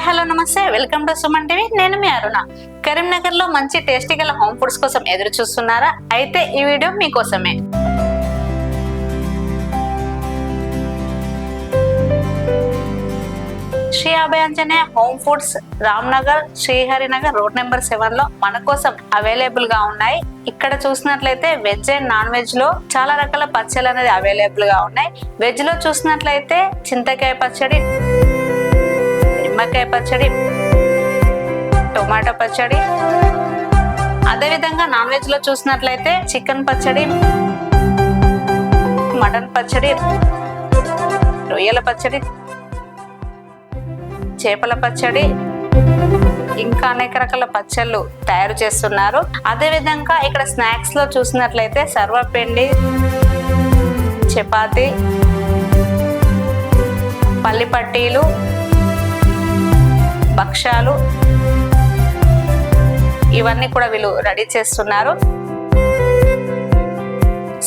Hello నమస్తే, welcome to Suman TV. నేను మీ అరుణ. కరీంనగర్ లో మంచి టేస్టీ గల హోమ్ ఫుడ్స్ కోసం ఎదురు చూస్తున్నారా? అయితే ఈ వీడియో మీకోసమే. Shri Abhayanjaneya home foods Ramnagar Shriharinagar road number 7 లో మన కోసం అవైలబుల్ గా ఉన్నాయి. ఇక్కడ చూసినట్లయితే వెజ్ అండ్ నాన్ వెజ్ లో చాలా రకాల పచ్చళ్ళు అనేది అవైలబుల్ గా ఉన్నాయి. వెజ్ లో చూసినట్లయితే చింతకాయ పచ్చడి, నిమ్మకాయ పచ్చడి, టొమాటో పచ్చడి, అదే విధంగా నాన్ వెజ్ లో చూసినట్లయితే చికెన్ పచ్చడి, మటన్ పచ్చడి, రొయ్యల పచ్చడి, చేపల పచ్చడి, ఇంకా అనేక రకాల పచ్చళ్ళు తయారు చేస్తున్నారు. అదే విధంగా ఇక్కడ స్నాక్స్ లో చూసినట్లయితే సర్వపిండి, చపాతి, పల్లి పట్టీలు, భక్షాలు, ఇవన్నీ కూడా వీళ్ళు రెడీ చేస్తున్నారు.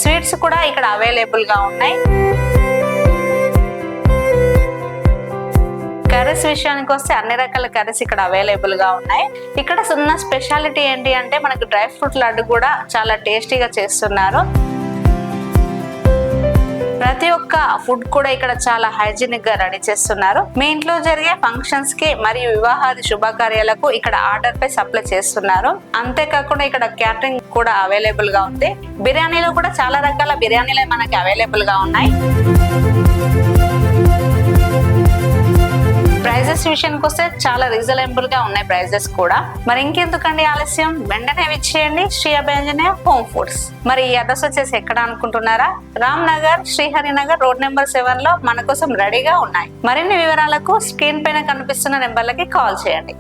స్వీట్స్ కూడా ఇక్కడ అవైలబుల్ గా ఉన్నాయి. కర్రీస్ విషయానికి వస్తే అన్ని రకాల కర్రీస్ ఇక్కడ అవైలబుల్ గా ఉన్నాయి. ఇక్కడ ఉన్న స్పెషాలిటీ ఏంటి అంటే మనకు డ్రై ఫ్రూట్ లడ్డు కూడా చాలా టేస్టీగా చేస్తున్నారు. ప్రతి ఒక్క ఫుడ్ కూడా ఇక్కడ చాలా హైజీనిక్ గా రెడీ చేస్తున్నారు. మీ ఇంట్లో జరిగే ఫంక్షన్స్ కి మరియు వివాహాది శుభకార్యాలకు ఇక్కడ ఆర్డర్ పై సప్లై చేస్తున్నారు. అంతేకాకుండా ఇక్కడ క్యాటరింగ్ కూడా అవైలబుల్ గా ఉంది. బిర్యానీలో కూడా చాలా రకాల బిర్యానీలు మనకి అవైలబుల్ గా ఉన్నాయి. ప్రైజెస్ విషయానికి వస్తే చాలా రీజనబుల్ గా ఉన్నాయి ప్రైజెస్ కూడా. మరి ఇంకెందుకండి ఆలస్యం, వెంటనే విచ్చేయండి శ్రీ అభయాంజనేయ హోమ్ ఫుడ్స్. మరి ఈ అడ్రస్ వచ్చేసి ఎక్కడ అనుకుంటున్నారా? రామ్ నగర్ శ్రీహరినగర్ రోడ్ నెంబర్ 7 లో మన కోసం రెడీగా ఉన్నాయి. మరిన్ని వివరాలకు స్క్రీన్ పైన కనిపిస్తున్న నెంబర్లకి కాల్ చేయండి.